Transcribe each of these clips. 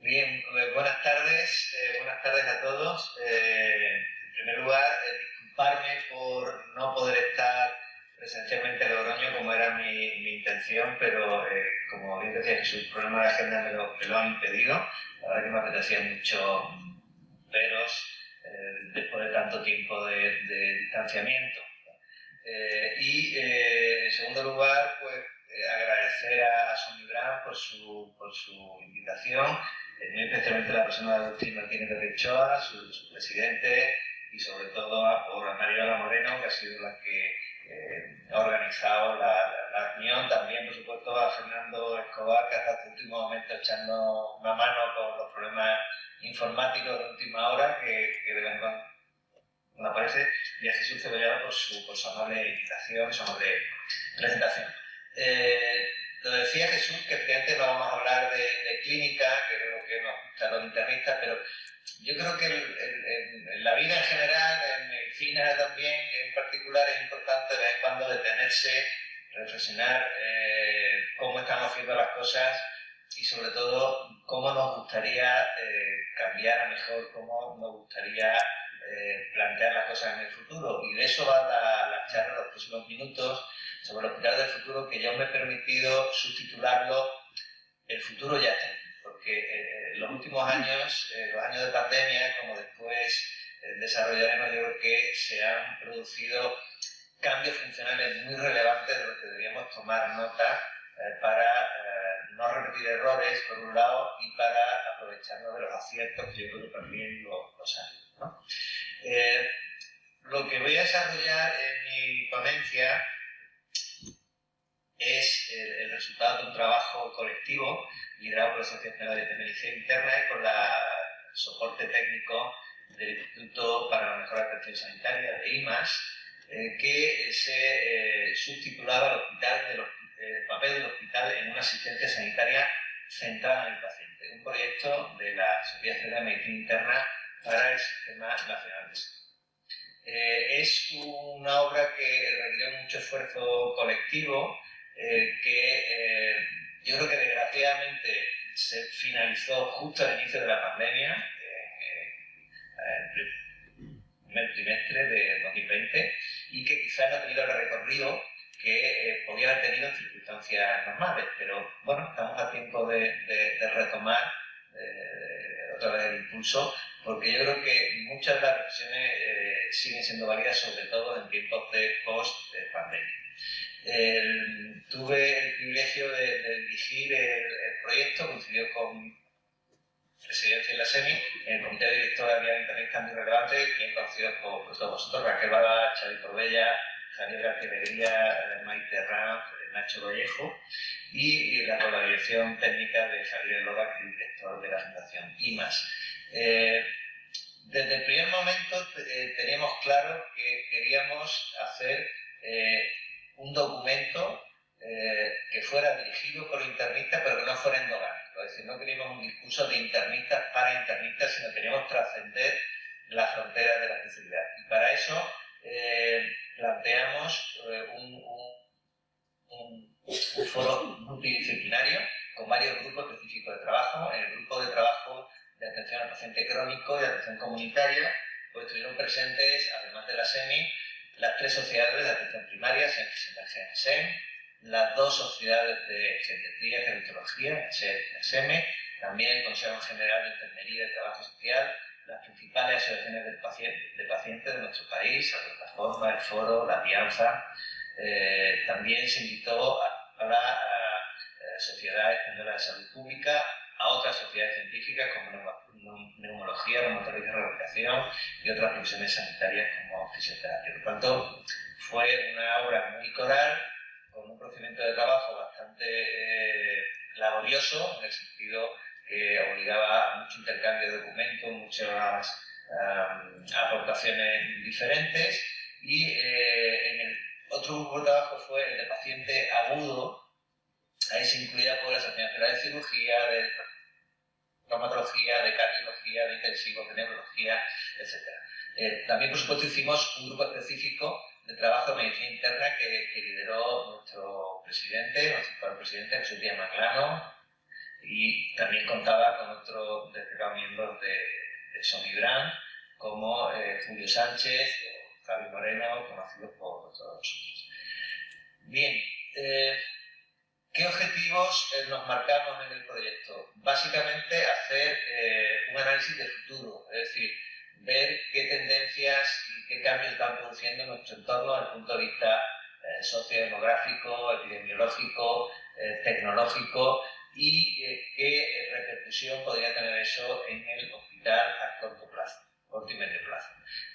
Bien, buenas tardes a todos. En primer lugar, disculparme por no poder estar presencialmente en Logroño como era mi intención, pero como bien decía Jesús, el problema de agenda me lo han impedido. La verdad que me apetecía mucho veros después de tanto tiempo de distanciamiento. En segundo lugar, pues agradecer a Sonibran por su invitación, muy especialmente a la persona de Agustín Martínez de Richoa, su presidente, y sobre todo a Mariola Moreno, que ha sido la que ha organizado la reunión. También, por supuesto, a Fernando Escobar, que hasta el último momento echando una mano con los problemas informáticos de última hora, que de vez en cuando aparece, y a Jesús Cebollado por su amable invitación, su amable presentación. Lo decía Jesús, que efectivamente no vamos a hablar de clínica, que es lo que nos gusta a los internistas, pero yo creo que en la vida en general, en medicina también en particular, es importante de vez en cuando detenerse, reflexionar cómo estamos haciendo las cosas y sobre todo cómo nos gustaría cambiar a mejor, cómo nos gustaría plantear las cosas en el futuro. Y de eso va la charla en los próximos minutos sobre el hospital del futuro, que yo me he permitido subtitularlo "El futuro ya está", porque en los últimos años, los años de pandemia, como después desarrollaremos, yo creo que se han producido cambios funcionales muy relevantes de los que deberíamos tomar nota para no repetir errores, por un lado, y para aprovecharnos de los aciertos, que yo creo que también los hay, ¿no? Lo que voy a desarrollar en mi ponencia es el resultado de un trabajo colectivo liderado por la Asociación Española de Medicina Interna y con el soporte técnico del Instituto para la Mejora de la Atención Sanitaria, de IMAS, que se subtitulaba el papel del hospital en una asistencia sanitaria centrada en el paciente, un proyecto de la Sociedad Española de Medicina Interna para el Sistema Nacional de Salud. Es una obra que requiere mucho esfuerzo colectivo, que yo creo que desgraciadamente se finalizó justo al inicio de la pandemia, el primer trimestre de 2020, y que quizás no ha tenido el recorrido que podía haber tenido en circunstancias normales, pero bueno, estamos a tiempo de retomar otra vez el impulso, porque yo creo que muchas de las reflexiones siguen siendo válidas, sobre todo en tiempos de post-pandemia. Tuve el privilegio de dirigir el proyecto, coincidió con presidencia de la SEMI, en el comité de directores había internistas muy relevantes, bien conocidos por todos vosotros: Raquel Bada, Xavi Corbella, Javier García Alegría, Maite Ranz, Nacho Vallejo, y con la dirección técnica de Javier Loga, que es director de la Fundación IMAS. Desde el primer momento teníamos claro que queríamos hacer un documento que fuera dirigido por internistas, pero que no fuera endogámico. Es decir, no queríamos un discurso de internistas para internistas, sino que queríamos trascender las fronteras de la especialidad. Y para eso planteamos un foro multidisciplinario con varios grupos específicos de trabajo. En el grupo de trabajo de atención al paciente crónico y de atención comunitaria, pues estuvieron presentes, además de la SEMI, las 3 sociedades de atención primaria, SEM, las 2 sociedades de geriatría y gerontología, SEME, también el Consejo General de Enfermería y Trabajo Social, las principales asociaciones de pacientes de nuestro país, la plataforma, el foro, la alianza. También se invitó a la Sociedad Española de Salud Pública, a otras sociedades científicas como neumología, reumatología y rehabilitación y otras profesiones sanitarias como fisioterapia. Por tanto, fue una obra muy coral, con un procedimiento de trabajo bastante laborioso, en el sentido que obligaba a mucho intercambio de documentos, muchas aportaciones diferentes, y en el otro grupo de trabajo fue el de paciente agudo. Ahí se incluía por las asociaciones de cirugía, de traumatología, de cardiología, de intensivos, de neurología, etc. También, por supuesto, hicimos un grupo específico de trabajo de medicina interna que lideró nuestro presidente, nuestro actual presidente, Jesús Díaz Manglano, Y también contaba con otros destacados miembros de Somibran, como Julio Sánchez o Javi Moreno, conocidos por todos nosotros. Bien, ¿qué objetivos nos marcamos en el proyecto? Básicamente hacer un análisis de futuro, es decir, ver qué tendencias y qué cambios están produciendo en nuestro entorno desde el punto de vista sociodemográfico, epidemiológico, tecnológico, y qué repercusión podría tener eso en el hospital a corto plazo, corto y medio plazo.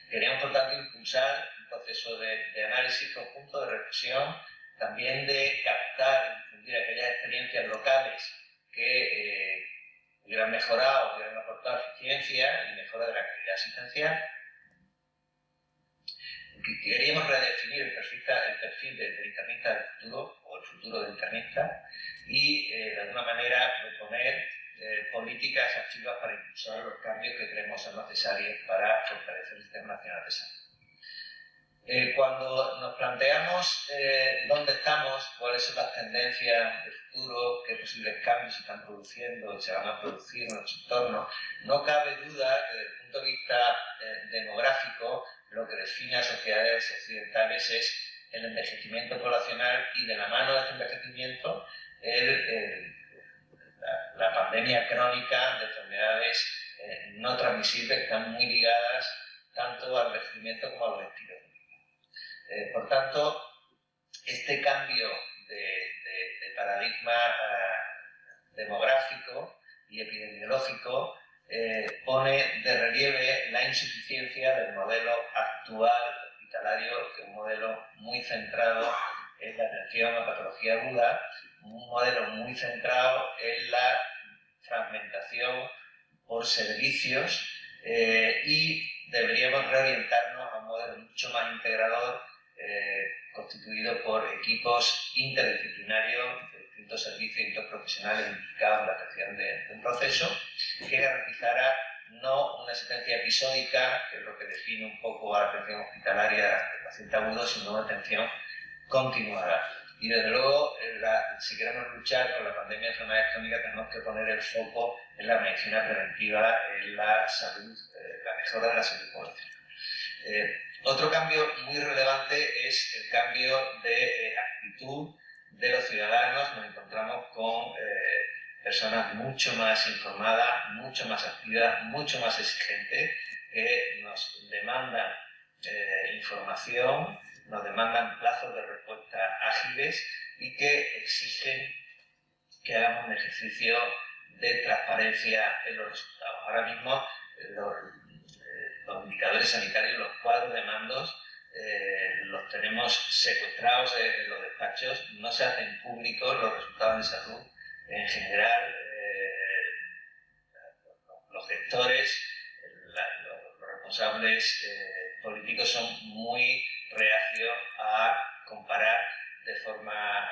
Queríamos, por tanto, impulsar un proceso de análisis conjunto, de reflexión, también de captar y difundir aquellas experiencias locales que hubieran mejorado, hubieran aportado eficiencia y mejora de la calidad asistencial. Queríamos redefinir el perfil del internista del futuro, o el futuro del internista, y de alguna manera proponer políticas activas para impulsar los cambios que creemos son necesarios para fortalecer el Sistema Nacional de Salud. Cuando nos planteamos dónde estamos, cuáles son las tendencias de futuro, qué posibles cambios se están produciendo y se van a producir en nuestro entorno, no cabe duda que desde el punto de vista demográfico, lo que define a sociedades occidentales es el envejecimiento poblacional y, de la mano de este envejecimiento, la pandemia crónica de enfermedades no transmisibles que están muy ligadas tanto al envejecimiento como a los estilos de vida. Por tanto, este cambio de paradigma demográfico y epidemiológico pone de relieve la insuficiencia del modelo actual hospitalario, que es un modelo muy centrado en la atención a patología aguda, un modelo muy centrado en la fragmentación por servicios, y deberíamos reorientarnos a un modelo mucho más integrador, constituido por equipos interdisciplinarios de distintos servicios y distintos profesionales implicados en la atención de un proceso que garantizara no una asistencia episódica, que es lo que define un poco a la atención hospitalaria del paciente agudo, sino una atención continuada. Y desde luego, si queremos luchar con la pandemia de enfermedades crónicas, tenemos que poner el foco en la medicina preventiva, en la salud, la mejora de la salud poblacional. Otro cambio muy relevante es el cambio de actitud de los ciudadanos. Nos encontramos con personas mucho más informadas, mucho más activas, mucho más exigentes, que nos demandan información, nos demandan plazos de respuesta ágiles y que exigen que hagamos un ejercicio de transparencia en los resultados. Ahora mismo los indicadores sanitarios, los cuadros de mandos, los tenemos secuestrados en los despachos, no se hacen públicos los resultados de salud. En general, los gestores, los responsables políticos son muy reacios a comparar de forma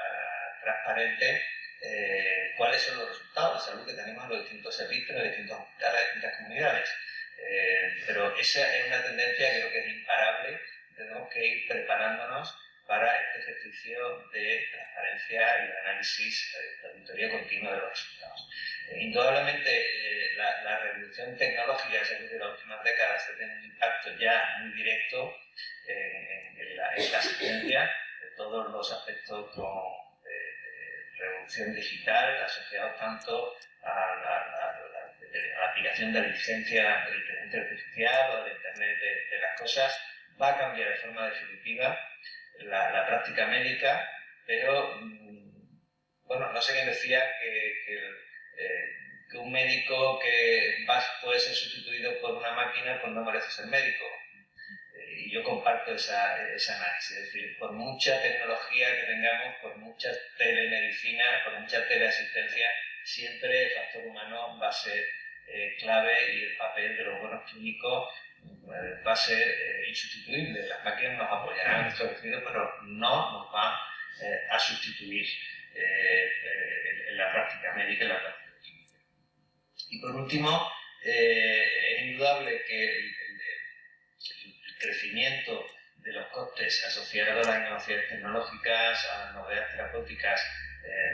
transparente cuáles son los resultados de salud que tenemos en los distintos servicios, en los distintos hospitales, en distintas comunidades. Pero esa es una tendencia que creo que es imparable. Tenemos que ir preparándonos para este ejercicio de transparencia y de análisis, de auditoría continua de los resultados. Indudablemente, la revolución tecnológica de las últimas décadas ha tenido un impacto ya muy directo en la asistencia, de todos los aspectos como revolución digital, asociados tanto a la aplicación de la inteligencia artificial o del Internet de las cosas. Va a cambiar de forma definitiva la práctica médica, pero bueno, no sé quién decía que un médico que puede ser sustituido por una máquina, pues no merece ser médico. Y yo comparto ese análisis, es decir, por mucha tecnología que tengamos, por mucha telemedicina, por mucha teleasistencia, siempre el factor humano va a ser clave, y el papel de los buenos clínicos va a ser insustituible. Las máquinas nos apoyarán en nuestro ejercicio, pero no nos van a sustituir en la práctica médica y en la práctica clínica. Y por último, es indudable que el crecimiento de los costes asociados a las innovaciones tecnológicas, a las novedades terapéuticas,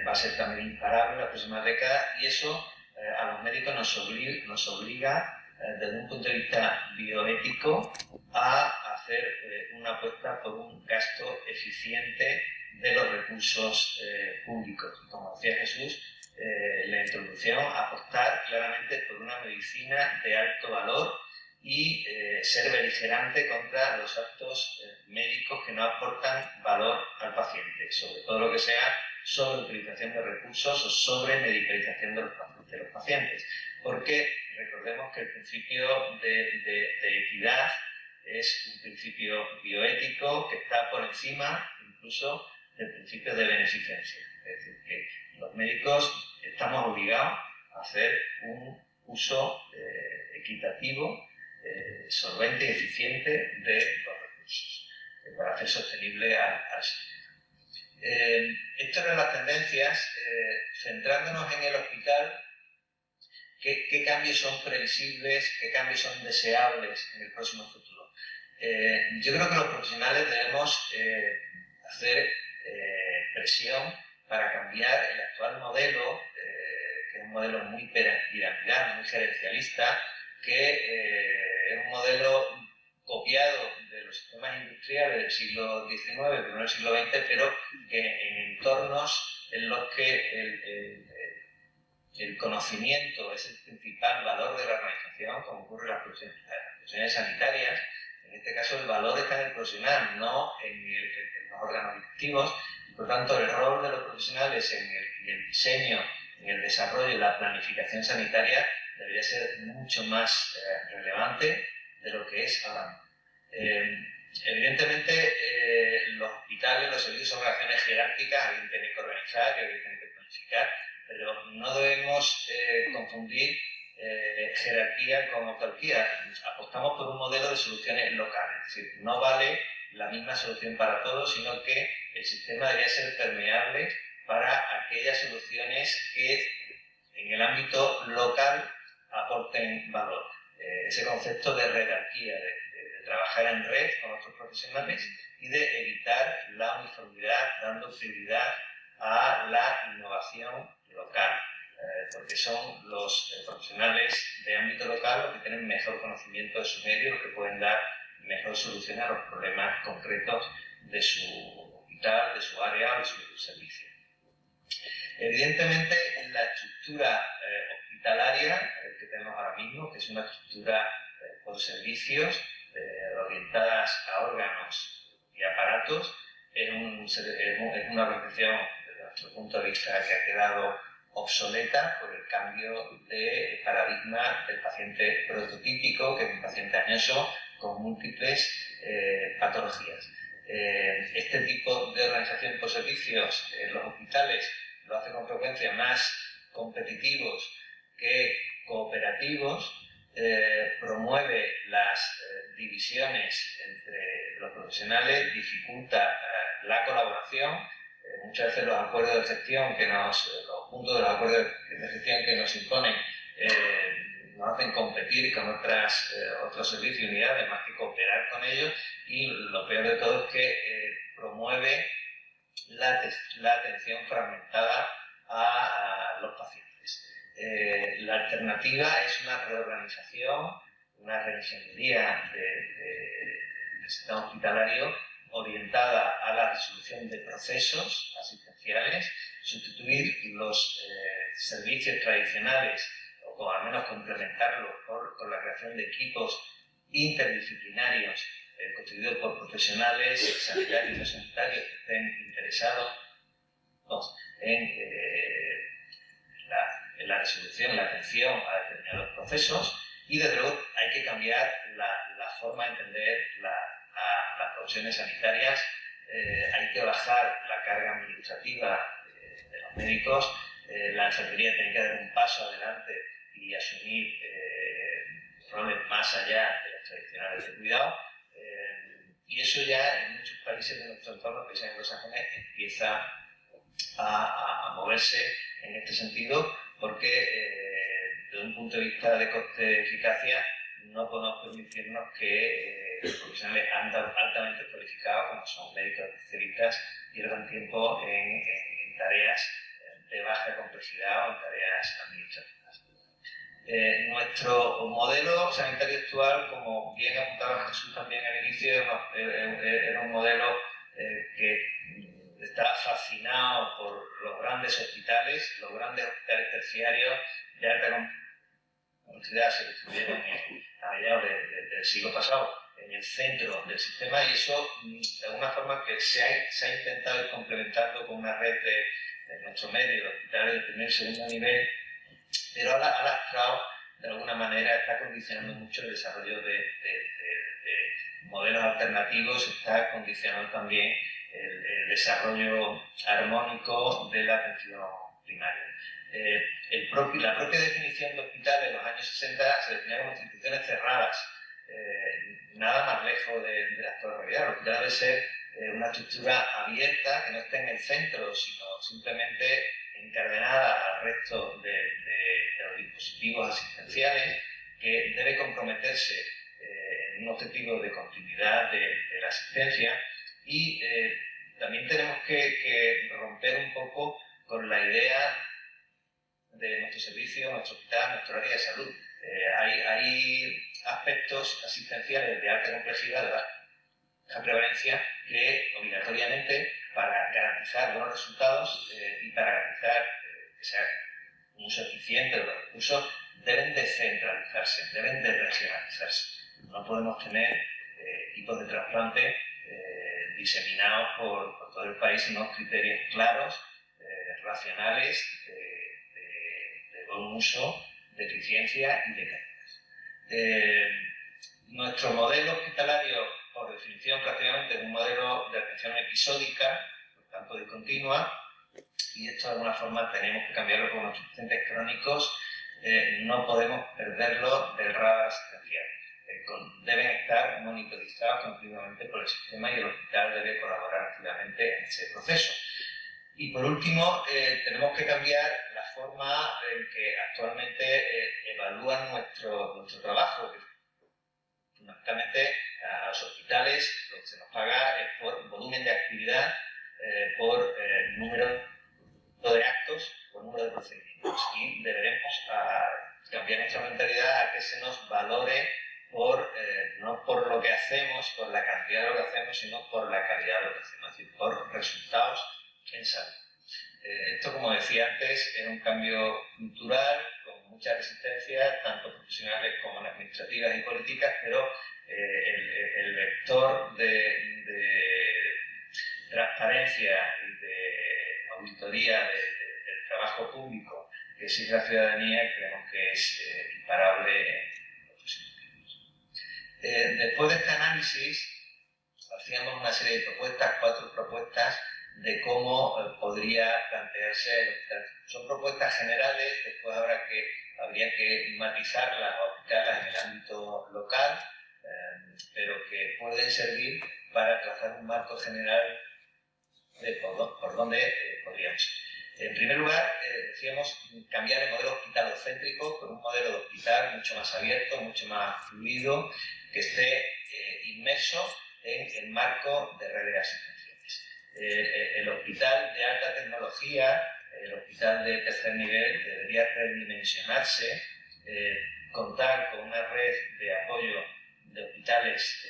va a ser también imparable en las próximas décadas, y eso a los médicos nos obliga desde un punto de vista bioético a hacer una apuesta por un gasto eficiente de los recursos públicos. Como decía Jesús en la introducción, apostar claramente por una medicina de alto valor y ser beligerante contra los actos médicos que no aportan valor al paciente, sobre todo lo que sea sobreutilización de recursos o sobremedicalización de los pacientes. Porque recordemos que el principio de equidad es un principio bioético que está por encima incluso del principio de beneficencia. Es decir, que los médicos estamos obligados a hacer un uso equitativo, solvente y eficiente de los recursos para hacer sostenible al sistema. Estas eran las tendencias. Centrándonos en el hospital, ¿qué cambios son previsibles, qué cambios son deseables en el próximo futuro? Yo creo que los profesionales debemos hacer presión para cambiar el actual modelo, que es un modelo muy piramidal, muy gerencialista, que es un modelo copiado de los sistemas industriales del siglo XIX, primero del siglo XX, pero que en entornos en los que el conocimiento es el principal valor de la organización, como ocurre en las profesiones sanitarias. En este caso, el valor está en el profesional, no en los órganos directivos, y por tanto el rol de los profesionales en el diseño, en el desarrollo y la planificación sanitaria debería ser mucho más relevante de lo que es ahora mismo. Evidentemente, los hospitales, los servicios son relaciones jerárquicas, alguien tiene que organizar y alguien tiene que planificar, pero no debemos confundir jerarquía con autarquía. Apostamos por un modelo de soluciones locales, es decir, no vale la misma solución para todos, sino que el sistema debería ser permeable para aquellas soluciones que en el ámbito local aporten valor. Ese concepto de redarquía, de trabajar en red con otros profesionales y de evitar la uniformidad, dando prioridad a la innovación local, porque son los profesionales de ámbito local los que tienen mejor conocimiento de su medio, los que pueden dar mejor solución a los problemas concretos de su hospital, de su área o de su servicio. Evidentemente, la estructura hospitalaria que tenemos ahora mismo, que es una estructura por servicios orientadas a órganos y aparatos, es una organización, desde nuestro punto de vista, que ha quedado obsoleta por el cambio de paradigma del paciente prototípico, que es un paciente añoso con múltiples patologías. Este tipo de organización por servicios en los hospitales lo hace con frecuencia más competitivos que cooperativos, promueve las divisiones entre los profesionales, dificulta la colaboración. Muchas veces los acuerdos de gestión los puntos de los acuerdos de gestión que nos imponen nos hacen competir con otros servicios y unidades más que cooperar con ellos, y lo peor de todo es que promueve la atención fragmentada a los pacientes. La alternativa es una reorganización, una reingeniería del sistema hospitalario orientada a la resolución de procesos asistenciales, sustituir los servicios tradicionales, o al menos complementarlos con la creación de equipos interdisciplinarios constituidos por profesionales sanitarios y no sanitarios que estén interesados en la resolución, la atención a determinados procesos, y desde luego hay que cambiar la forma de entender las profesiones sanitarias. Hay que bajar la carga administrativa de los médicos. La enfermería tiene que dar un paso adelante y asumir roles más allá de los tradicionales de cuidado. Y eso ya en muchos países de nuestro entorno, que sean anglosajones, empieza a moverse en este sentido, porque desde un punto de vista de coste-eficacia no podemos permitirnos que los profesionales altamente cualificados, como son médicos especialistas, pierdan tiempo en en tareas de baja complejidad o en tareas administrativas. Nuestro modelo sanitario actual, como bien apuntaba Jesús también al inicio, era un modelo que está fascinado por los grandes hospitales terciarios de alta complejidad. Se construyeron a mediados del siglo pasado en el centro del sistema, y eso de alguna forma que se ha intentado ir complementando con una red de nuestro medio de hospitales de primer y segundo nivel, pero ha lastrado de alguna manera, está condicionando mucho el desarrollo de modelos alternativos, está condicionando también el desarrollo armónico de la atención primaria. La propia definición de hospital en los años 60 se definía como instituciones cerradas, nada más lejos de la actual realidad. El hospital debe ser una estructura abierta, que no esté en el centro, sino simplemente encadenada al resto de los dispositivos asistenciales, que debe comprometerse en un objetivo de continuidad de la asistencia, y también tenemos que romper un poco con la idea de nuestro servicio, nuestro hospital, nuestro área de salud. Hay aspectos asistenciales de alta complejidad, de baja prevalencia, que obligatoriamente, para garantizar buenos resultados y para garantizar que sea un uso eficiente de los recursos, deben descentralizarse, deben desregionalizarse. No podemos tener equipos de trasplante diseminados por todo el país sin unos criterios claros, racionales, de buen uso, de eficiencia y de calidad. Nuestro modelo hospitalario, por definición, prácticamente es un modelo de atención episódica, por tanto discontinua, y esto de alguna forma tenemos que cambiarlo con nuestros pacientes crónicos. No podemos perderlo del radar asistencial. Deben estar monitorizados continuamente por el sistema, y el hospital debe colaborar activamente en ese proceso. Y por último, tenemos que cambiar la forma en que actualmente evalúan nuestro trabajo. Fundamentalmente, a los hospitales lo que se nos paga es por volumen de actividad, por número de actos, por número de procedimientos, y deberemos cambiar nuestra mentalidad a que se nos valore no por lo que hacemos, por la cantidad de lo que hacemos, sino por la calidad de lo que hacemos, es decir, por resultados en salud. Esto, como decía antes, es un cambio cultural con mucha resistencia, tanto profesionales como administrativas y políticas, pero el vector de transparencia y de auditoría del trabajo público que exige la ciudadanía, creemos que es imparable en los próximos tiempos. Después de este análisis, hacíamos una serie de propuestas, 4 propuestas, de cómo podría plantearse el hospital. Son propuestas generales, después habría que matizarlas o aplicarlas en el ámbito local, pero que pueden servir para trazar un marco general de por dónde podríamos ir. En primer lugar, decíamos cambiar el modelo hospitalocéntrico por un modelo de hospital mucho más abierto, mucho más fluido, que esté inmerso en el marco de redes asistenciales. El hospital de alta tecnología, el hospital de tercer nivel, debería redimensionarse, contar con una red de apoyo de hospitales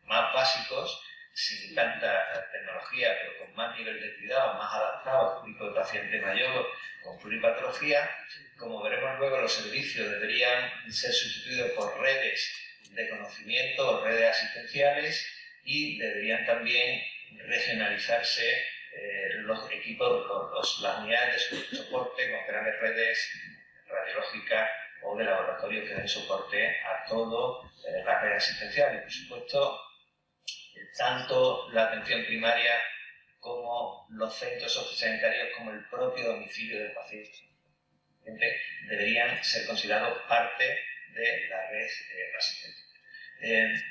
más básicos, sin tanta tecnología, pero con más nivel de cuidado, más adaptado al tipo de paciente mayor con pluripatología. Como veremos luego, los servicios deberían ser sustituidos por redes de conocimiento o redes asistenciales, y deberían también regionalizarse los equipos, las unidades de soporte con grandes redes radiológicas o de laboratorio que den soporte a toda la red asistencial. Y por supuesto, tanto la atención primaria como los centros sociosanitarios, como el propio domicilio del paciente, deberían ser considerados parte de la red asistencial.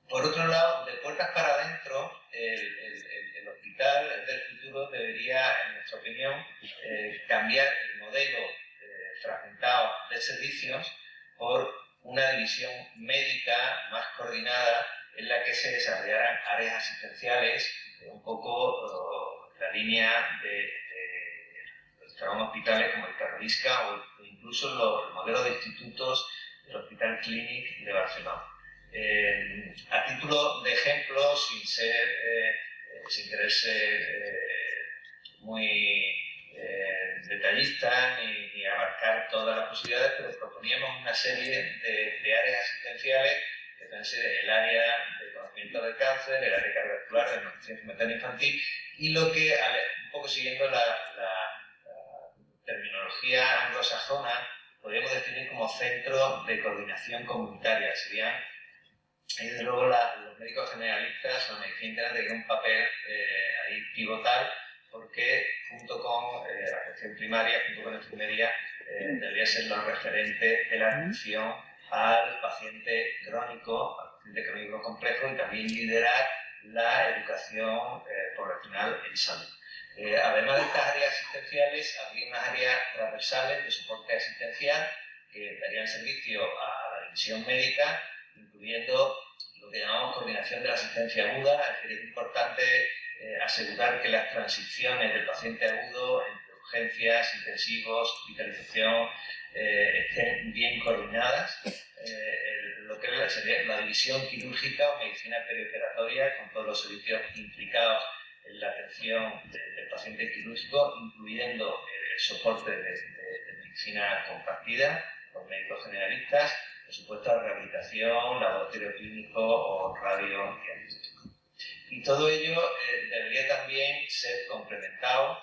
Por otro lado, de puertas para adentro, el hospital del futuro debería, en nuestra opinión, cambiar el modelo fragmentado de servicios por una división médica más coordinada, en la que se desarrollaran áreas asistenciales un poco la línea de los que llamamos hospitales como el Carlisca o incluso los modelos de institutos del Hospital Clínic de Barcelona. A título de ejemplo, sin querer ser muy detallista ni abarcar todas las posibilidades, pero proponíamos una serie de áreas asistenciales que pueden ser el área de conocimiento del cáncer, el área cardiovascular, de nutrición materna infantil, y lo que, un poco siguiendo la terminología anglosajona, podríamos definir como centro de coordinación comunitaria. Serían, desde luego, los médicos generalistas, la medicina interna, tienen un papel ahí pivotal, porque junto con la atención primaria, junto con la enfermería, debería ser los referentes de la atención al paciente crónico complejo, y también liderar la educación poblacional en salud. Además de estas áreas asistenciales, habría unas áreas transversales de soporte asistencial que darían servicio a la división médica, incluyendo lo que llamamos coordinación de la asistencia aguda. Es decir, es importante asegurar que las transiciones del paciente agudo entre urgencias, intensivos, hospitalización, estén bien coordinadas. Lo que sería la división quirúrgica o medicina perioperatoria, con todos los servicios implicados en la atención del paciente quirúrgico, incluyendo el soporte de medicina compartida por médicos generalistas, por supuesto la rehabilitación, laboratorio clínico o radiodiagnóstico. Y todo ello debería también ser complementado,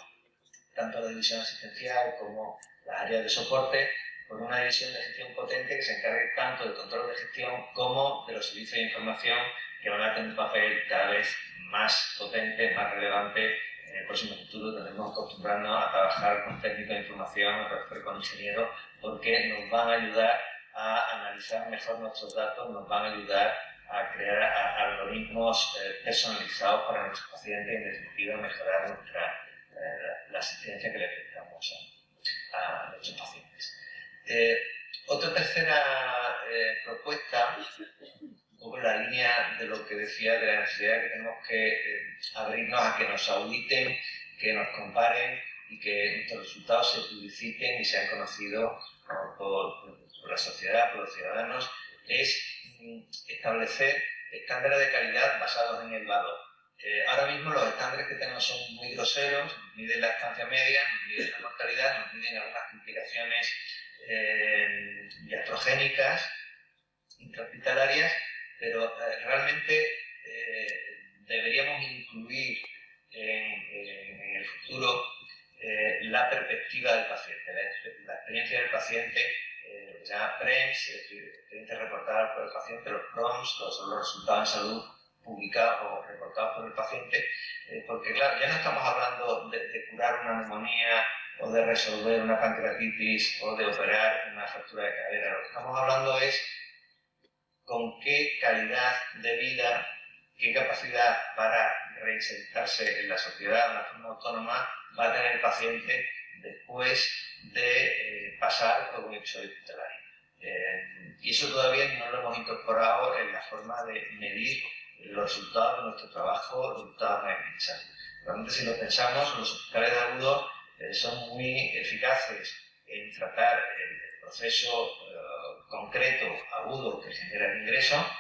tanto la división asistencial como las áreas de soporte, por una división de gestión potente que se encargue tanto del control de gestión como de los servicios de información, que van a tener un papel cada vez más potente, más relevante. En el próximo futuro tendremos que acostumbrarnos a trabajar con técnicos de información, a trabajar con ingenieros, porque nos van a ayudar a analizar mejor nuestros datos, nos van a ayudar a crear algoritmos personalizados para nuestros pacientes y, en definitiva, mejorar la asistencia que le prestamos a nuestros pacientes. Otra tercera propuesta, un poco en la línea de lo que decía, de la necesidad que tenemos que abrirnos a que nos auditen, que nos comparen y que nuestros resultados se publiciten y sean conocidos por la sociedad, por los ciudadanos, es establecer estándares de calidad basados en el valor. Ahora mismo los estándares que tenemos son muy groseros, nos miden la estancia media, nos miden la mortalidad, nos miden algunas complicaciones iatrogénicas, intrahospitalarias, pero realmente deberíamos incluir en el futuro la perspectiva del paciente, la experiencia del paciente, lo que se llama PREMS, es decir, experiencia reportada por el paciente, los PROMS, son los resultados en salud publicados o reportados por el paciente, porque claro, ya no estamos hablando de curar una neumonía o de resolver una pancreatitis o de operar una fractura de cadera. Lo que estamos hablando es con qué calidad de vida, qué capacidad para reinsertarse en la sociedad de una forma autónoma va a tener el paciente después de pasar por un episodio hospitalario. Y eso todavía no lo hemos incorporado en la forma de medir los resultados de nuestro trabajo, los resultados en salud. Realmente, si lo pensamos, los hospitales de agudos son muy eficaces en tratar el proceso concreto, agudo, que genera el ingreso,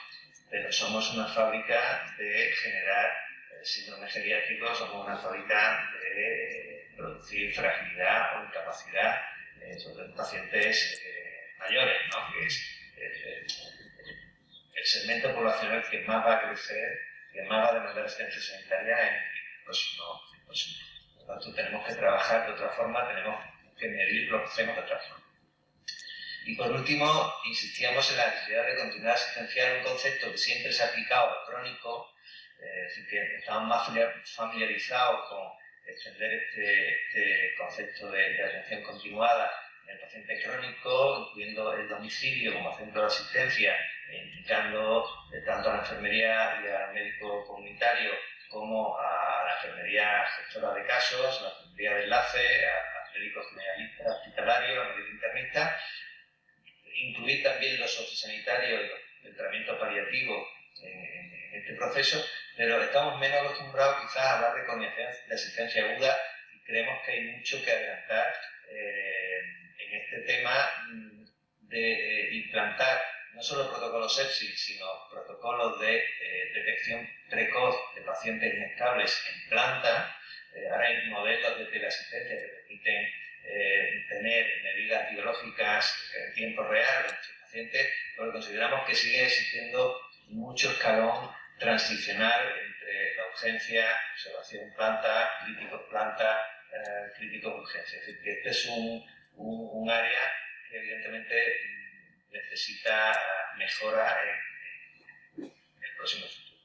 pero somos una fábrica de generar síndromes geriátricos, somos una fábrica de producir fragilidad o incapacidad, sobre todo en pacientes mayores, ¿no? Que es el segmento poblacional que más va a crecer, que más va a demandar asistencia sanitaria en el próximo. Por lo tanto, tenemos que trabajar de otra forma, tenemos que medir lo que hacemos de otra forma. Y por último, insistíamos en la necesidad de continuidad asistencial, un concepto que siempre se ha aplicado al crónico, es decir, que estamos más familiarizados con extender este concepto de atención continuada en el paciente crónico, incluyendo el domicilio como centro de asistencia, implicando tanto a la enfermería y al médico comunitario como a la enfermería gestora de casos, la enfermería de enlace, al médico generalista hospitalario, al médico internista, incluir también los sociosanitarios, el tratamiento paliativo en este proceso, pero estamos menos acostumbrados quizás a hablar de asistencia aguda y creemos que hay mucho que adelantar en este tema de implantar no solo protocolos sepsis, sino protocolos de detección precoz de pacientes inestables en planta. Ahora hay modelos de teleasistencia que permiten tener medidas biológicas en tiempo real de nuestros pacientes, pero consideramos que sigue existiendo mucho escalón transicional entre la urgencia, observación planta, críticos planta, críticos urgencia. Es decir, que este es un área que evidentemente necesita mejora en el próximo futuro.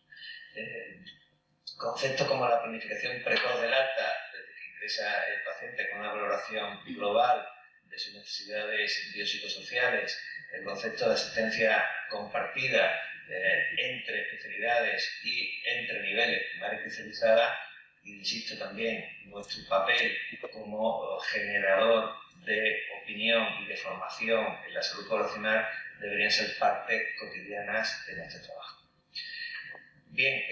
Conceptos como la planificación precoz del alta, desde que ingresa el paciente con una valoración global de sus necesidades biopsicosociales, el concepto de asistencia compartida entre especialidades y entre niveles primaria y especializada, y insisto también, nuestro papel como generador de opinión y de formación en la salud poblacional deberían ser partes cotidianas de nuestro trabajo. Bien,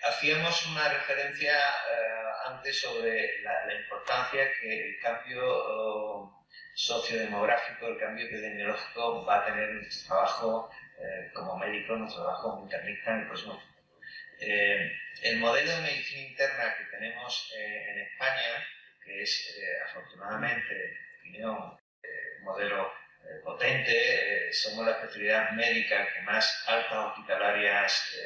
hacíamos una referencia antes sobre la importancia que el cambio sociodemográfico, el cambio epidemiológico va a tener en nuestro trabajo como médico, en nuestro trabajo como internista en el próximo futuro. El modelo de medicina interna que tenemos en España, que es afortunadamente, en mi opinión, un modelo potente, somos la especialidad médica que más altas hospitalarias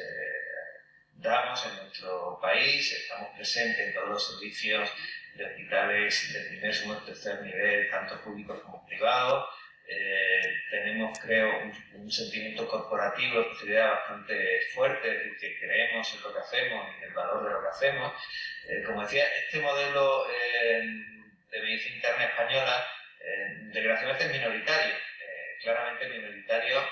damos en nuestro país, estamos presentes en todos los servicios de hospitales de primer, segundo y tercer nivel, tanto públicos como privados. Tenemos, creo, un sentimiento corporativo de especialidad bastante fuerte, es decir, que creemos en lo que hacemos y en el valor de lo que hacemos. Como decía, este modelo de medicina interna española, desgraciadamente es minoritario, claramente minoritario,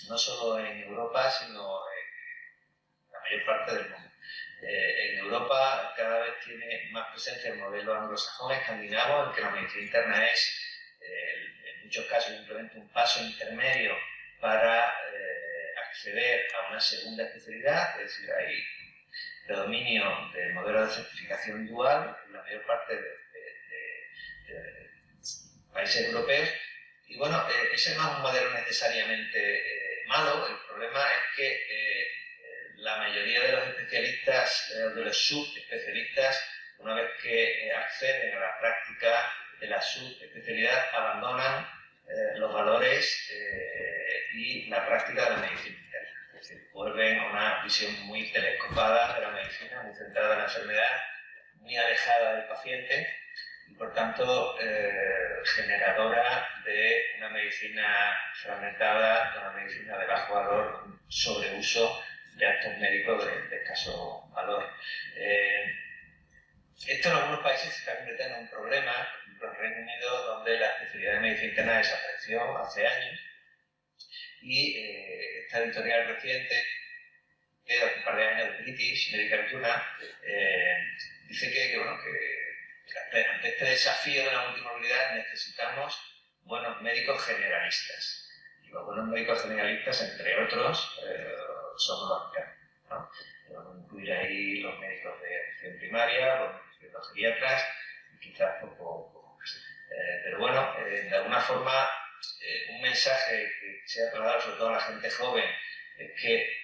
no solo en Europa, sino en la mayor parte del mundo. En Europa cada vez tiene más presencia el modelo anglosajón escandinavo, en que la medicina interna es en muchos casos simplemente un paso intermedio para acceder a una segunda especialidad, es decir, hay predominio del modelo de certificación dual en la mayor parte de países europeos. Y bueno, ese no es un modelo necesariamente malo, el problema es que la mayoría de los especialistas, de los subespecialistas, una vez que acceden a la práctica de la subespecialidad, abandonan los valores y la práctica de la medicina interna. Es decir, vuelven a una visión muy telescopada de la medicina, muy centrada en la enfermedad, muy alejada del paciente y, por tanto, generadora de una medicina fragmentada, de una medicina de bajo valor, un sobreuso de actos médicos de escaso valor. Esto en algunos países se está convirtiendo en un problema, por ejemplo en Reino Unido, donde la especialidad de medicina interna desapareció hace años, y esta editorial reciente, de hace un par de años, de British Medical Journal, dice que ante este desafío de la multimodalidad necesitamos buenos médicos generalistas. Y los buenos médicos generalistas, entre otros, somos los internos, ¿no? Vamos a incluir ahí los médicos de atención primaria, los geriatras, y quizás poco más. Pero bueno, de alguna forma, un mensaje que se ha trasladado sobre todo a la gente joven es que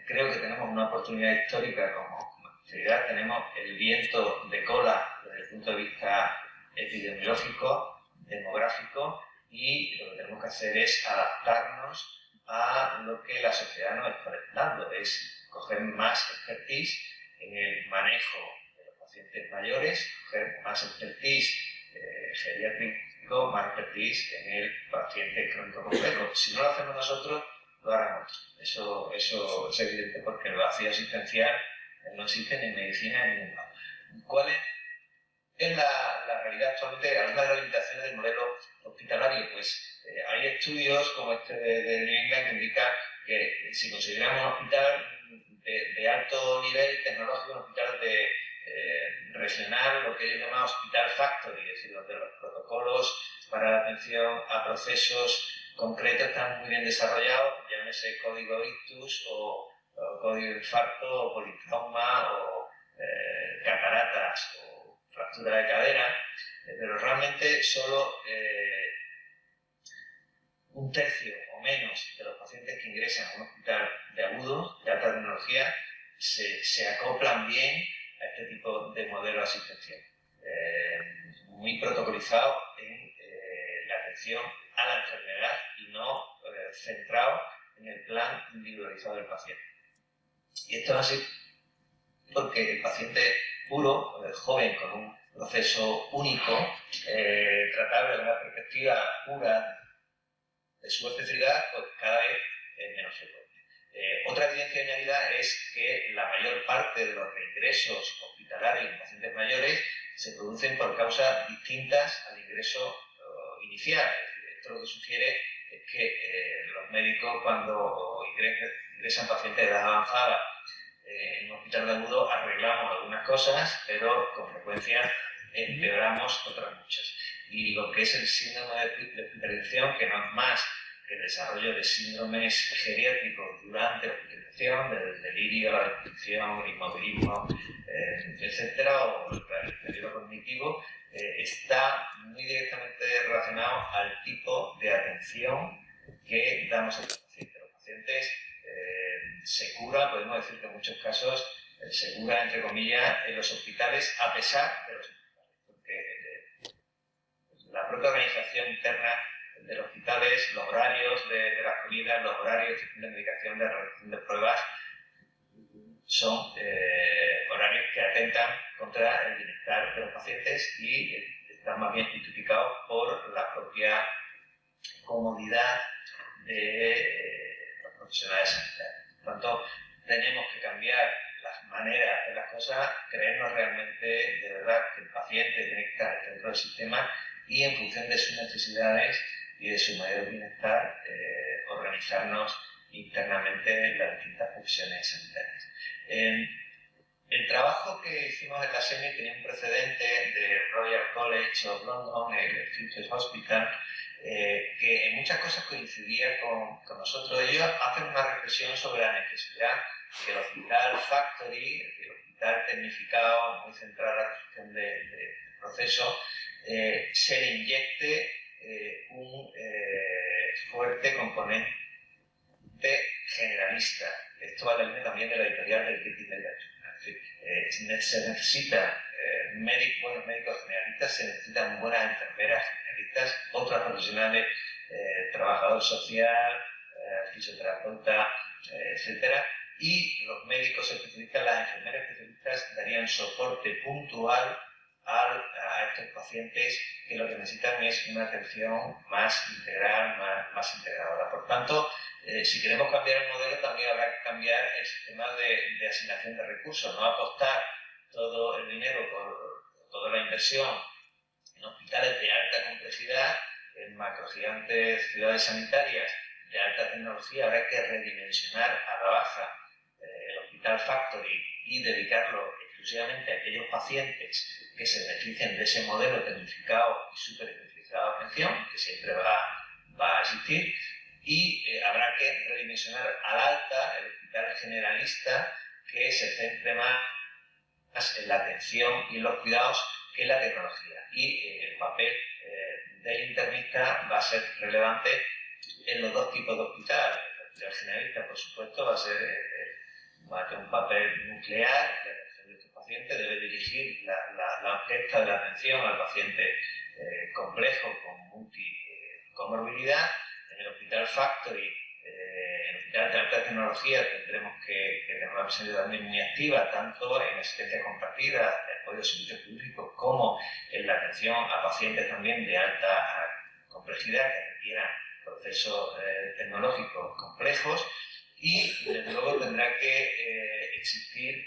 creo que tenemos una oportunidad histórica como especialidad. Tenemos el viento de cola desde el punto de vista epidemiológico, demográfico, y lo que tenemos que hacer es adaptarnos a lo que la sociedad nos está dando, es coger más expertise en el manejo de los pacientes mayores, coger más expertise geriátrico, más expertise en el paciente crónico complejo. Si no lo hacemos nosotros, lo harán otros. Eso es evidente porque el vacío asistencial no existe ni en medicina ni en ningún lado. ¿Cuál es la realidad actualmente? Algunas de las limitaciones del modelo hospitalario, pues hay estudios como este de New England que indican que si consideramos un hospital de alto nivel tecnológico, un hospital regional, lo que ellos llaman hospital factory, es decir, donde los protocolos para la atención a procesos concretos están muy bien desarrollados, llámese código ictus o código de infarto o politrauma o cataratas o fractura de cadera, pero realmente solo un tercio o menos de los pacientes que ingresan a un hospital de agudos, de alta tecnología, se acoplan bien a este tipo de modelo asistencial, muy protocolizado en la atención a la enfermedad y no centrado en el plan individualizado del paciente. Y esto es así porque el paciente puro, el joven con un proceso único, tratable desde una perspectiva pura de su especialidad, pues cada vez es menos frecuente. Otra evidencia añadida es que la mayor parte de los reingresos hospitalarios en pacientes mayores se producen por causas distintas al ingreso inicial. Es decir, esto lo que sugiere es que los médicos, cuando ingresan pacientes de edad avanzada en un hospital de agudo, arreglamos algunas cosas, pero con frecuencia empeoramos otras muchas. Y lo que es el síndrome de hospitalización, que no es más que el desarrollo de síndromes geriátricos durante la hospitalización, desde el delirio, la desnutrición, el inmovilismo, etcétera, o el deterioro cognitivo, está muy directamente relacionado al tipo de atención que damos a los pacientes. Los pacientes se curan, podemos decir que en muchos casos se curan, entre comillas, en los hospitales a pesar de los hospitales, porque la propia organización interna de los hospitales, los horarios de las comidas, los horarios de medicación, de realización de pruebas, son horarios que atentan contra el bienestar de los pacientes y están más bien justificados por la propia comodidad de los profesionales sanitarios. Por tanto, tenemos que cambiar las maneras de hacer las cosas, creernos realmente de verdad que el paciente tiene que estar dentro del sistema y en función de sus necesidades y de su mayor bienestar, organizarnos internamente en las distintas profesiones sanitarias. El trabajo que hicimos en la SEMI tenía un precedente de Royal College of London, el Futures Hospital, que en muchas cosas coincidía con nosotros. Ellos hacen una reflexión sobre la necesidad que el hospital factory, es decir, el hospital tecnificado, muy centrado en la resolución de procesos, se le inyecte un fuerte componente generalista. Esto va a la línea también de la editorial del British Medical Journal. Es decir, se necesitan buenos médicos generalistas, se necesitan buenas enfermeras generalistas, otros profesionales, trabajador social, fisioterapeuta, etcétera. Y los médicos especialistas, las enfermeras especialistas darían soporte puntual a estos pacientes que lo que necesitan es una atención más integral, más integradora. Por tanto, si queremos cambiar el modelo, también habrá que cambiar el sistema de asignación de recursos, no apostar todo el dinero por toda la inversión en hospitales de alta complejidad, en macrogigantes ciudades sanitarias de alta tecnología. Habrá que redimensionar a la baja el Hospital Factory y dedicarlo exclusivamente a aquellos pacientes que se beneficien de ese modelo tecnificado y súper especializado de atención, que siempre va a existir, y habrá que redimensionar al alta el hospital generalista, que se centre más en la atención y en los cuidados que en la tecnología. Y el papel del internista va a ser relevante en los dos tipos de hospital. El hospital generalista, por supuesto, va a tener un papel nuclear en la atención de estos pacientes, debe dirigir la orquesta de la atención al paciente complejo con multicomorbilidad. En el Hospital Factory, en el Hospital de Alta Tecnología, tendremos que tener una presencia también muy activa, tanto en asistencia compartida, de apoyo a servicios públicos, como en la atención a pacientes también de alta complejidad que requieran procesos tecnológicos complejos. Y, desde luego, tendrá que existir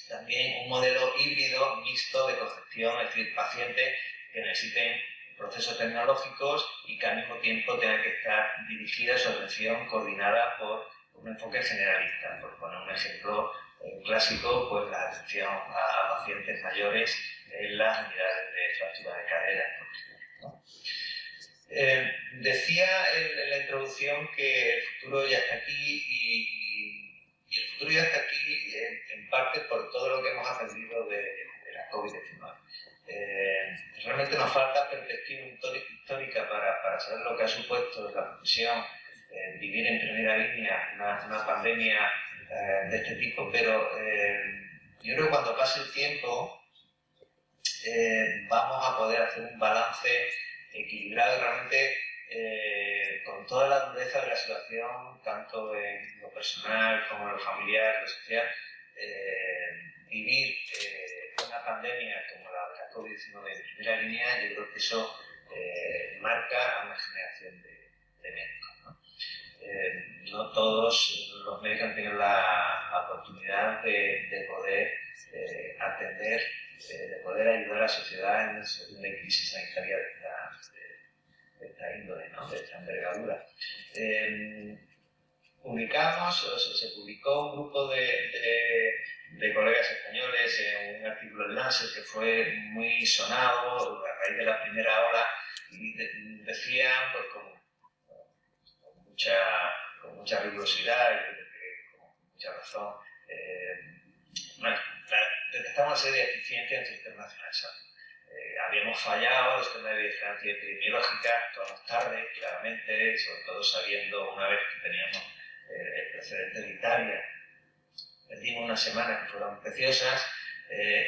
también un modelo híbrido mixto de concepción, es decir, pacientes que necesiten procesos tecnológicos y que al mismo tiempo tenga que estar dirigida su atención coordinada por un enfoque generalista. Por poner un ejemplo clásico, pues la atención a pacientes mayores en las unidades de fractura de cadera, ¿no? Decía en la introducción que el futuro ya está aquí y el futuro ya está aquí en parte por todo lo que hemos aprendido de la COVID-19. Realmente nos falta perspectiva histórica para saber lo que ha supuesto la profesión vivir en primera línea una pandemia de este tipo, pero yo creo que cuando pase el tiempo vamos a poder hacer un balance equilibrado y realmente con toda la dureza de la situación, tanto en lo personal como en lo familiar, en lo social, vivir una pandemia como la de la COVID-19 en primera línea, yo creo que eso marca a una generación de médicos, ¿no? No todos los médicos han tenido la oportunidad de poder atender, de poder ayudar a la sociedad en una crisis sanitaria de esta índole, ¿no? De esta envergadura. Se publicó un grupo de colegas españoles en un artículo en Lancet que fue muy sonado a raíz de la primera ola y decían, pues, con mucha rigurosidad y con mucha razón, detectamos una serie de deficiencias en el Sistema Nacional de Salud. Habíamos fallado los temas de vigilancia epidemiológica, actuamos tarde, claramente, sobre todo sabiendo una vez que teníamos el precedente de Italia. Perdimos unas semanas que fueron preciosas.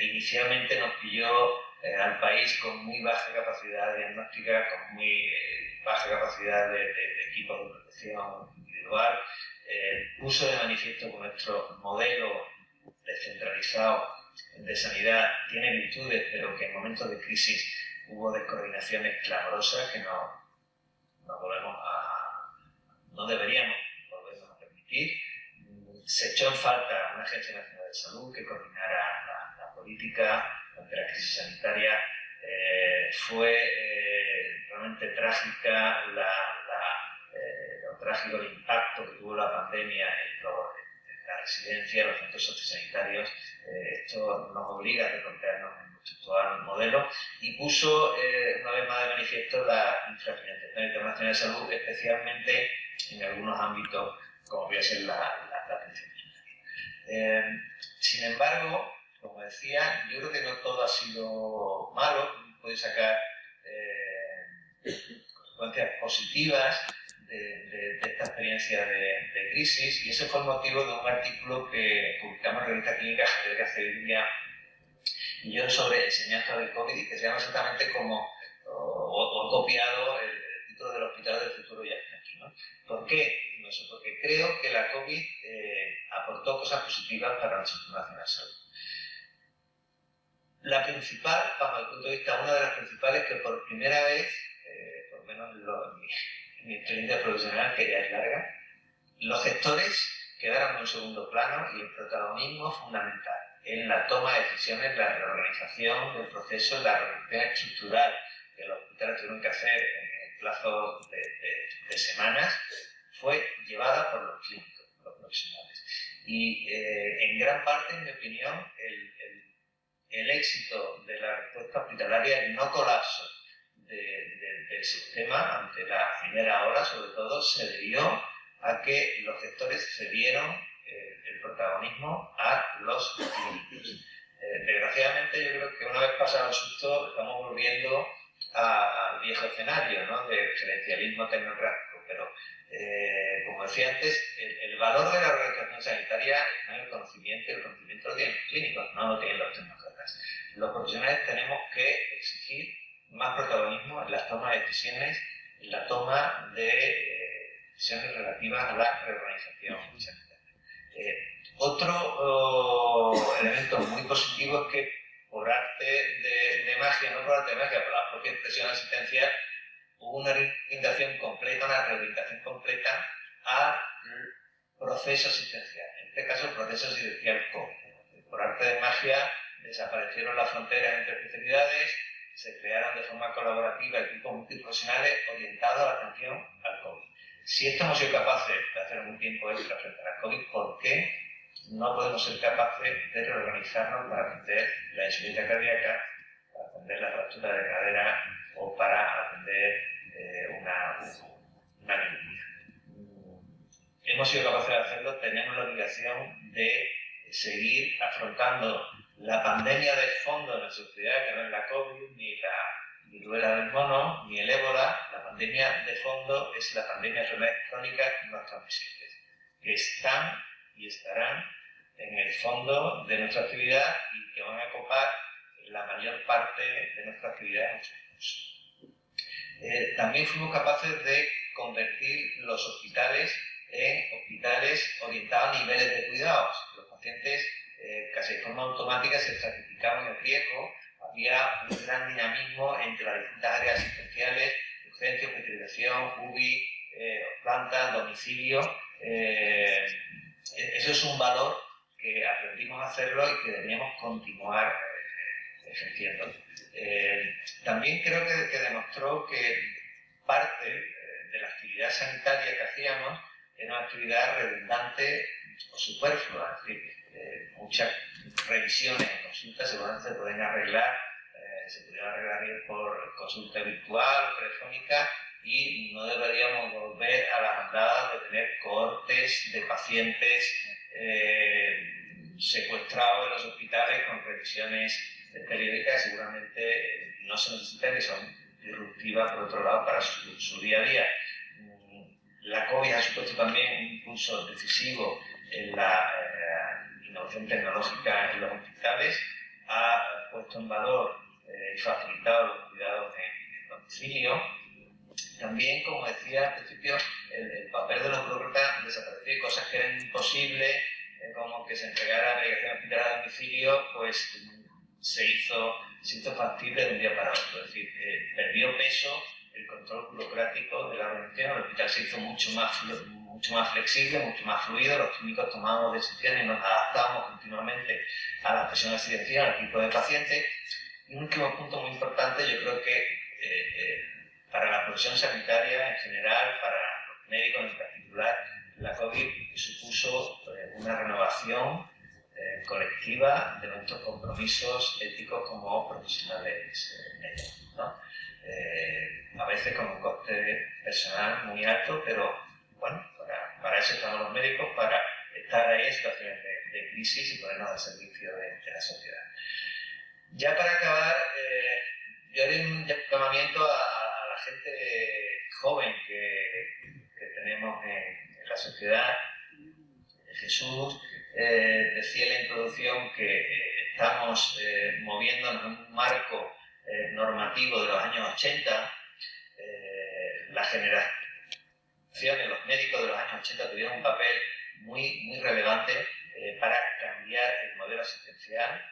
Inicialmente nos pilló al país con muy baja capacidad diagnóstica, con muy baja capacidad de equipos de protección individual. Puso de manifiesto que nuestro modelo descentralizado de sanidad tiene virtudes, pero que en momentos de crisis hubo descoordinaciones clamorosas que no deberíamos volvernos a permitir. Se echó en falta una Agencia Nacional de Salud que coordinara la política ante la crisis sanitaria. Fue realmente trágica lo trágico el impacto que tuvo la pandemia en la residencia, los centros sociosanitarios. Esto nos obliga a replantearnos en nuestro actual modelo y puso una vez más de manifiesto la infrafinanciación internacional de salud, especialmente en algunos ámbitos como voy a ser la atención primaria. Sin embargo, como decía, yo creo que no todo ha sido malo, puede sacar consecuencias positivas de esta experiencia de crisis, y ese fue el motivo de un artículo que publicamos en la revista clínica de Sevilla y yo sobre enseñanza del COVID, que se llama exactamente como, o he copiado el título del Hospital del Futuro ya está aquí, ¿no? ¿Por qué? Porque creo que la COVID aportó cosas positivas para nuestro Sistema Nacional de Salud. La principal, bajo el punto de vista, una de las principales, que por primera vez, por lo menos en mi experiencia profesional, que ya es larga, los gestores quedaron en un segundo plano y el protagonismo fundamental en la toma de decisiones, la reorganización del proceso, la reorganización estructural que los hospitales tuvieron que hacer en plazo de semanas, fue llevada por los clínicos, por los profesionales. Y en gran parte, en mi opinión, el éxito de la respuesta hospitalaria, el no colapso del sistema ante la primera ola, sobre todo, se debió a que los gestores cedieron el protagonismo a los clínicos. Desgraciadamente, yo creo que una vez pasado el susto, estamos volviendo al viejo escenario, ¿no?, de gerencialismo tecnocrático, pero como decía antes, el valor de la organización sanitaria está en el conocimiento, y el conocimiento lo tienen los clínicos, no lo tienen los tecnócratas. Los profesionales tenemos que exigir más protagonismo en las tomas de decisiones, en la toma de decisiones relativas a la reorganización sanitaria. Otro elemento muy positivo es que por arte de magia, no por arte de magia, por la propia expresión asistencial, hubo una reorientación completa, una reorientación completa al proceso asistencial, en este caso el proceso asistencial COVID. Por arte de magia desaparecieron las fronteras entre especialidades, se crearon de forma colaborativa equipos multiprofesionales orientados a la atención al COVID. Si esto hemos sido capaces de hacer en un tiempo extra frente a la COVID, ¿por qué no podemos ser capaces de reorganizarnos para atender la insuficiencia cardíaca, para atender la fractura de cadera o para atender hemos sido capaces de hacerlo, tenemos la obligación de seguir afrontando la pandemia de fondo de nuestra sociedad, que no es la COVID, ni la viruela del mono, ni el ébola. La pandemia de fondo es la pandemia de enfermedades crónicas no transmisibles, que están y estarán en el fondo de nuestra actividad y que van a copar la mayor parte de nuestra actividad en muchos años. También fuimos capaces de convertir los hospitales en hospitales orientados a niveles de cuidados. Los pacientes casi de forma automática se estratificaban en riesgo. Había un gran dinamismo entre las distintas áreas asistenciales, urgencia, hospitalización, UBI, planta, domicilio. Eso es un valor que aprendimos a hacerlo y que deberíamos continuar ejerciendo. También creo que demostró que parte de la actividad sanitaria que hacíamos era una actividad redundante o superflua, es decir, muchas revisiones en consultas seguramente se pueden arreglar, se pudieran arreglar bien por consulta virtual o telefónica, y no deberíamos volver a las andadas de tener cohortes de pacientes secuestrados en los hospitales con revisiones periódicas. Seguramente no se necesitan, que son disruptivas por otro lado para su día a día. La COVID ha supuesto también un impulso decisivo en la innovación tecnológica en los hospitales, ha puesto en valor y facilitado los cuidados en domicilio. También, como decía al principio, el papel de los burócratas desapareció. Cosas que eran imposibles, como que se entregara la delegación hospitalaria a domicilio, pues se hizo factible de un día para otro. Es decir, perdió peso el control burocrático de la organización. El hospital se hizo mucho más flexible, mucho más fluido. Los clínicos tomábamos decisiones y nos adaptábamos continuamente a la presión asistencial, al tipo de pacientes. Y un último punto muy importante, yo creo que para la profesión sanitaria en general, para los médicos en particular, la COVID supuso una renovación colectiva de nuestros compromisos éticos como profesionales médicos, ¿no? A veces con un coste personal muy alto, pero bueno, para eso estamos los médicos, para estar ahí en situaciones de crisis y ponernos al servicio de la sociedad. Ya para acabar, yo haré un llamamiento a la gente joven que tenemos en la sociedad. Jesús decía en la introducción que estamos moviéndonos en un marco normativo de los años 80. La generación, los médicos de los años 80 tuvieron un papel muy relevante para cambiar el modelo asistencial.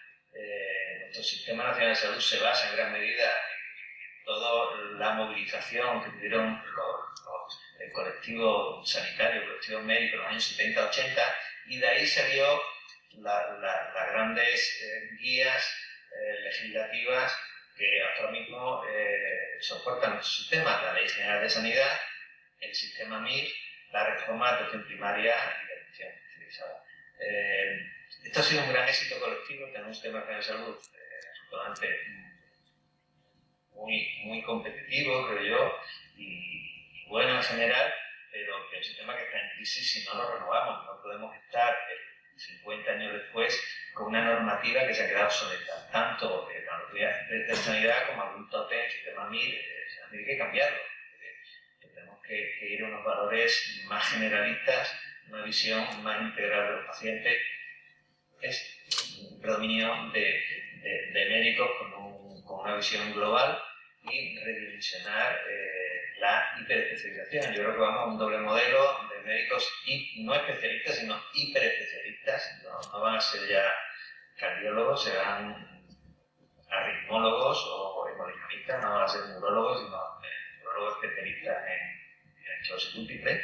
Nuestro Sistema Nacional de Salud se basa en gran medida en toda la movilización que tuvieron el colectivo sanitario, el colectivo médico en los años 70-80, y de ahí salió las grandes guías legislativas que ahora mismo soportan nuestro sistema: la Ley General de Sanidad, el sistema MIR, la reforma de atención primaria y la atención especializada. Esto ha sido un gran éxito colectivo. Tenemos un sistema de salud absolutamente muy competitivo, creo yo, y bueno en general, pero que es un sistema que está en crisis si no lo renovamos. No podemos estar 50 años después con una normativa que se ha quedado obsoleta, tanto en la Autoridad de Sanidad como algún tótem, el sistema MIR. Hay que cambiarlo. Tenemos que ir a unos valores más generalistas, una visión más integral de los pacientes. Es un predominio de médicos con una visión global y redimensionar la hiperespecialización. Yo creo que vamos a un doble modelo de médicos no especialistas, sino hiperespecialistas. No van a ser ya cardiólogos, serán arritmólogos o hemodinamistas, no van a ser neurólogos, sino neurólogos especialistas en esclerosis múltiple.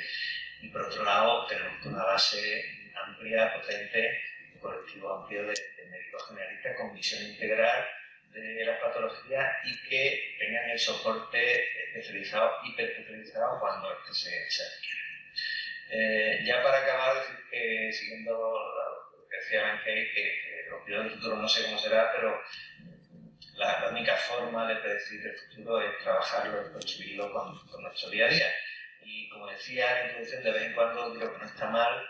Y por otro lado, tenemos una base amplia, potente, un colectivo amplio de médicos generalistas con visión integral de las patologías y que tengan el soporte especializado, hiperespecializado cuando este se requiere. Ya para acabar, decir que siguiendo lo que decía Benkei, que los cuidados del futuro no sé cómo será, pero la única forma de predecir el futuro es trabajarlo y construirlo con nuestro día a día. Y como decía en la introducción, de vez en cuando digo que no está mal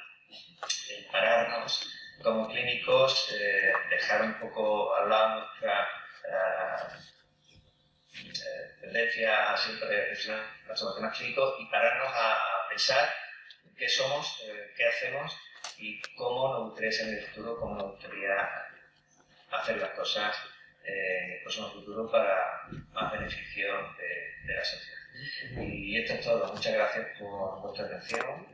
pararnos como clínicos, dejar un poco al lado nuestra tendencia a siempre reflexionar sobre temas clínicos y pararnos a pensar qué somos, qué hacemos y cómo nos gustaría ser en el futuro, cómo nos gustaría hacer las cosas en el próximo futuro para más beneficio de la sociedad. Y esto es todo. Muchas gracias por vuestra atención.